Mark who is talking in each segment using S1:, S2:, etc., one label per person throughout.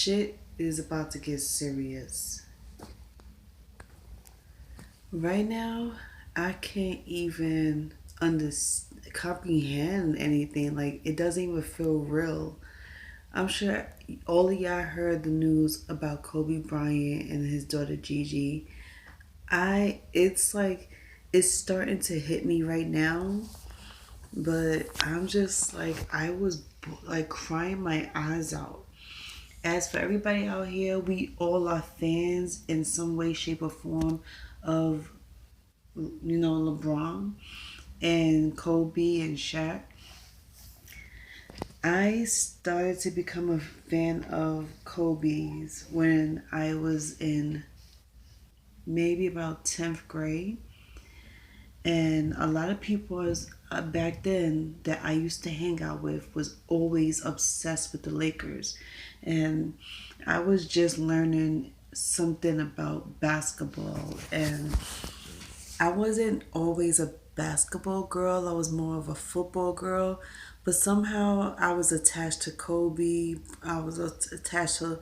S1: Shit is about to get serious. Right now, I can't even under comprehend anything. Like it doesn't even feel real. I'm sure all of y'all heard the news about Kobe Bryant and his daughter Gigi. It's like it's starting to hit me right now, but I'm just like I was like crying my eyes out. As for everybody out here, we all are fans in some way, shape, or form of LeBron and Kobe and Shaq. I started to become a fan of Kobe's when I was in maybe about 10th grade. And a lot of people back then that I used to hang out with was always obsessed with the Lakers. And I was just learning something about basketball. And I wasn't always a basketball girl, I was more of a football girl. But somehow I was attached to Kobe. I was attached to,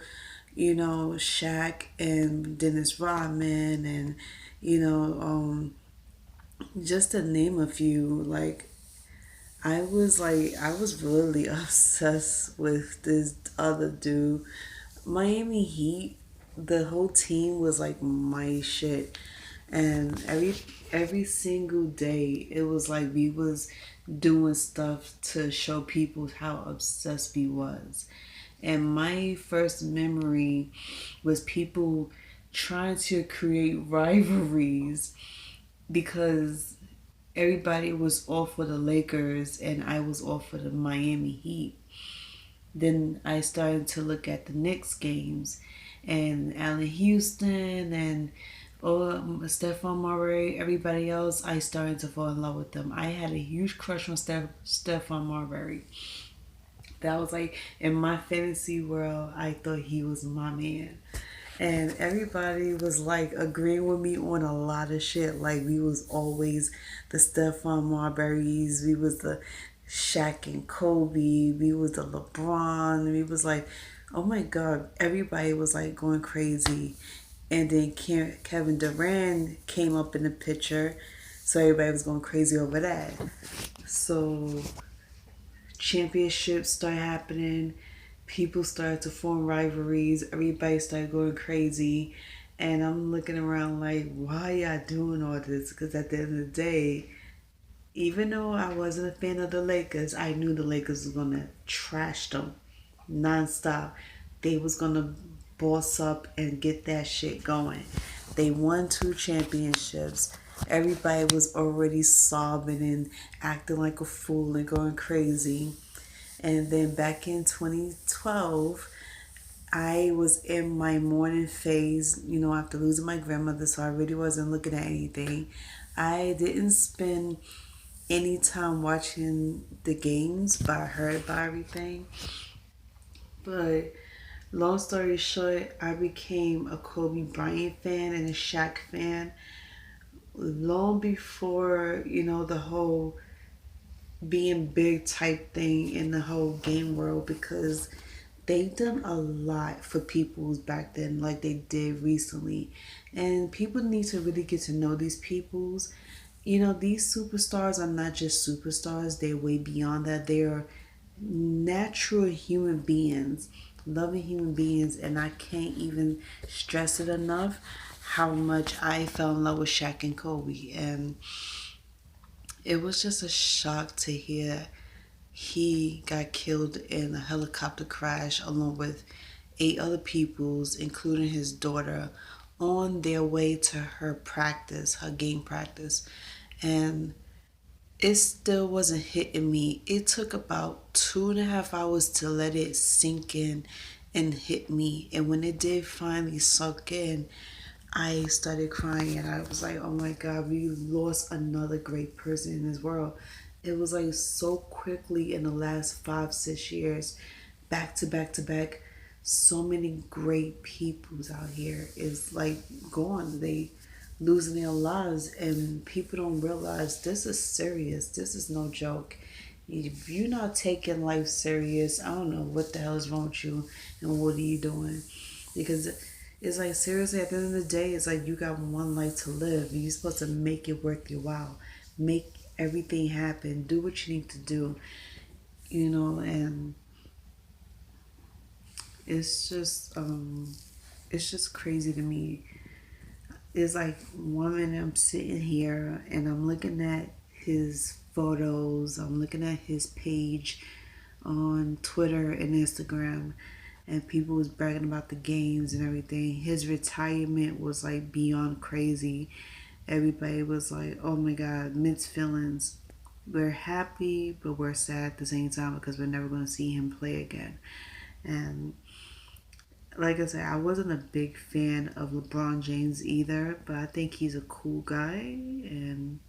S1: Shaq and Dennis Rodman and, you know, um, just to name a few. I was really obsessed with this other dude. Miami Heat, the whole team was like my shit. And every single day it was like we was doing stuff to show people how obsessed we was. And my first memory was people trying to create rivalries because everybody was all for the Lakers and I was all for the Miami Heat. Then I started to look at the Knicks games and Allen Houston and Stephon Marbury, everybody else. I started to fall in love with them. I had a huge crush on Stephon Marbury. That was like in my fantasy world. I thought he was my man. And everybody was like agreeing with me on a lot of shit. Like we was always the Stephon Marburys. We was the Shaq and Kobe. We was the LeBron. We was like, oh my God, everybody was like going crazy. And then Kevin Durant came up in the picture. So everybody was going crazy over that. So championships started happening. People started to form rivalries. Everybody started going crazy. And I'm looking around like, why y'all doing all this? Because at the end of the day, even though I wasn't a fan of the Lakers, I knew the Lakers was gonna trash them nonstop. They was gonna boss up and get that shit going. They won 2 championships. Everybody was already sobbing and acting like a fool and going crazy. And then back in 2012, I was in my mourning phase, after losing my grandmother, so I really wasn't looking at anything. I didn't spend any time watching the games, but I heard about everything. But long story short, I became a Kobe Bryant fan and a Shaq fan long before, the whole being big type thing in the whole game world because they done a lot for peoples back then like they did recently. And people need to really get to know these peoples. These superstars are not just superstars, they're way beyond that. They're natural human beings, loving human beings, and I can't even stress it enough how much I fell in love with Shaq and Kobe. And it was just a shock to hear he got killed in a helicopter crash along with 8 other peoples, including his daughter, on their way to her practice, her game practice. And it still wasn't hitting me. It took about 2.5 hours to let it sink in and hit me. And when it did finally sunk in, I started crying and I was like, oh my God, we lost another great person in this world. It was like so quickly in the last 5, 6 years, back to back to back. So many great peoples out here is like gone. They losing their lives and people don't realize this is serious. This is no joke. If you're not taking life serious, I don't know what the hell is wrong with you and what are you doing? Because it's like, seriously, at the end of the day, it's like you got one life to live. You're supposed to make it worth your while. Make everything happen. Do what you need to do, and it's just it's just crazy to me. It's like one minute I'm sitting here and I'm looking at his photos, I'm looking at his page on Twitter and Instagram, and people was bragging about the games and everything. His retirement was like beyond crazy. Everybody was like, oh my god, mixed feelings. We're happy, but we're sad at the same time because we're never going to see him play again. And like I said, I wasn't a big fan of LeBron James either, but I think he's a cool guy and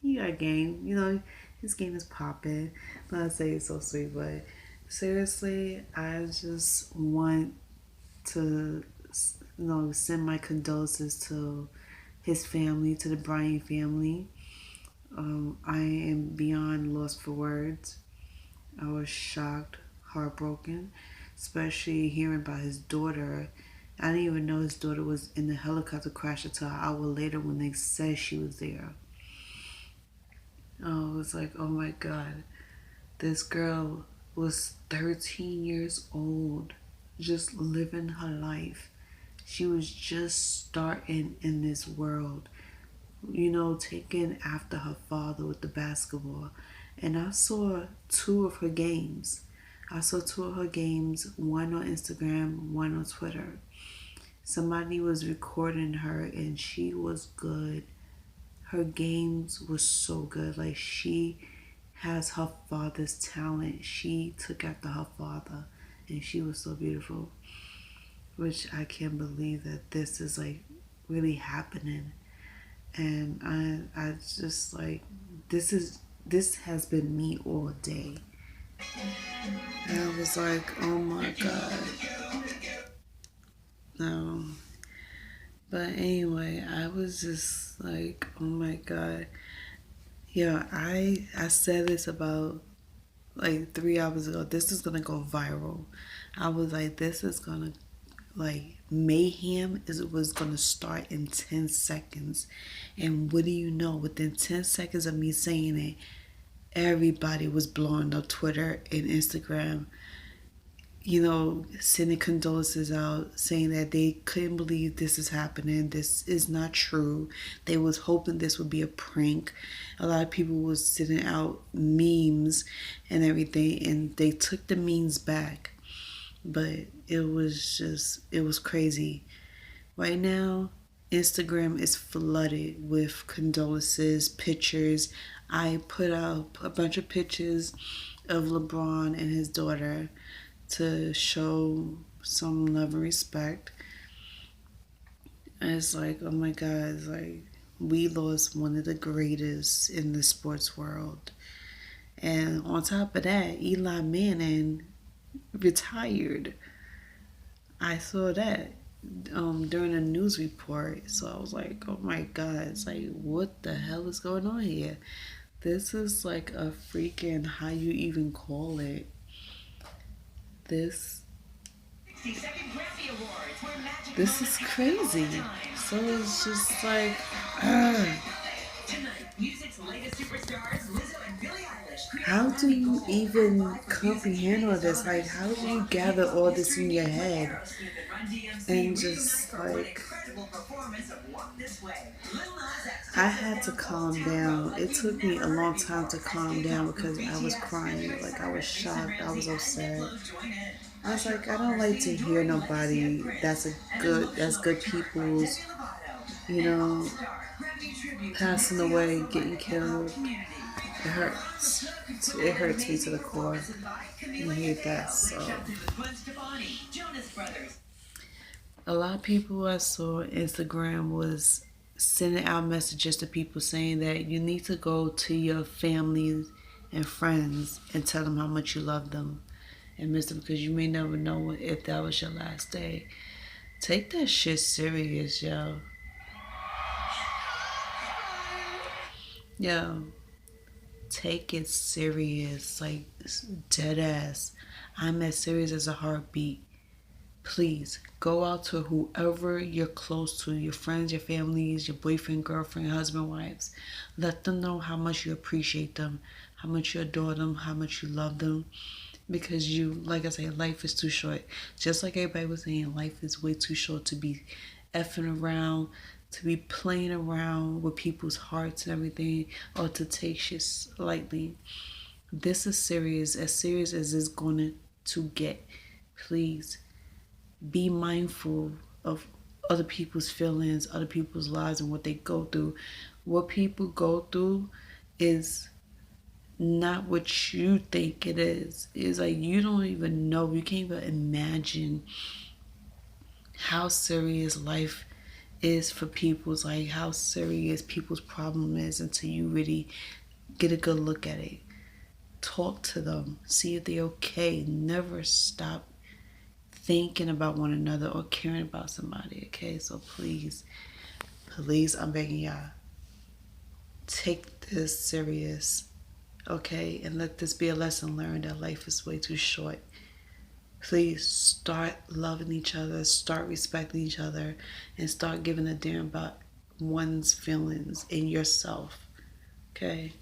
S1: he got game. His game is popping. But I say it's so sweet, but seriously, I just want to, send my condolences to his family, to the Bryant family. I am beyond lost for words. I was shocked, heartbroken, especially hearing about his daughter. I didn't even know his daughter was in the helicopter crash until an hour later when they said she was there. I was like, oh my god, this girl was 13 years old, just living her life. She was just starting in this world, taking after her father with the basketball. And I saw two of her games. One on Instagram, one on Twitter. Somebody was recording her and she was good. Her games was so good. Like, she has her father's talent. She took after her father and she was so beautiful. Which I can't believe that this is like really happening. And I just like, this has been me all day. And I was like, oh my god. No. But anyway, I was just like, oh my god. Yeah, I said this about like 3 hours ago. This is gonna go viral. I was like, this is gonna, like, mayhem is was gonna start in 10 seconds. And what do you know? Within 10 seconds of me saying it, everybody was blowing up Twitter and Instagram, sending condolences out, saying that they couldn't believe this is happening. This is not true. They was hoping this would be a prank. A lot of people was sending out memes and everything, and they took the memes back. But it was crazy. Right now, Instagram is flooded with condolences, pictures. I put out a bunch of pictures of LeBron and his daughter to show some love and respect. And it's like, oh my God, it's like we lost one of the greatest in the sports world. And on top of that, Eli Manning retired. I saw that during a news report. So I was like, oh my God, it's like, what the hell is going on here? This is like a freaking, how you even call it? This this is crazy. So it's just like, how do you even comprehend all this? Like, how do you gather all this in your head and just like, I had to calm down. It took me a long time to calm down because I was crying. Like, I was shocked. I was upset. I was like, I don't like to hear nobody that's good people's, you know, passing away, getting killed. It hurts. It hurts me to the core. I hate that. So a lot of people I saw on Instagram was sending out messages to people saying that you need to go to your family and friends and tell them how much you love them and miss them because you may never know if that was your last day. Take that shit serious, yo. Take it serious, like dead ass. I'm as serious as a heartbeat. Please go out to whoever you're close to, your friends, your families, your boyfriend, girlfriend, husband, wives. Let them know how much you appreciate them, how much you adore them, how much you love them. Because you, like I say, life is too short. Just like everybody was saying, life is way too short to be effing around, to be playing around with people's hearts and everything, or to take shit lightly. This is serious as it's going to get. Please be mindful of other people's feelings, other people's lives, and what they go through. What people go through is not what you think it is. It's like you don't even know. You can't even imagine how serious life is for people's, like how serious people's problem is until you really get a good look at it. Talk to them. See if they're okay. Never stop thinking about one another or caring about somebody, okay? So please, I'm begging y'all, take this serious, okay? And let this be a lesson learned that life is way too short. Please start loving each other, start respecting each other, and start giving a damn about one's feelings and yourself, okay?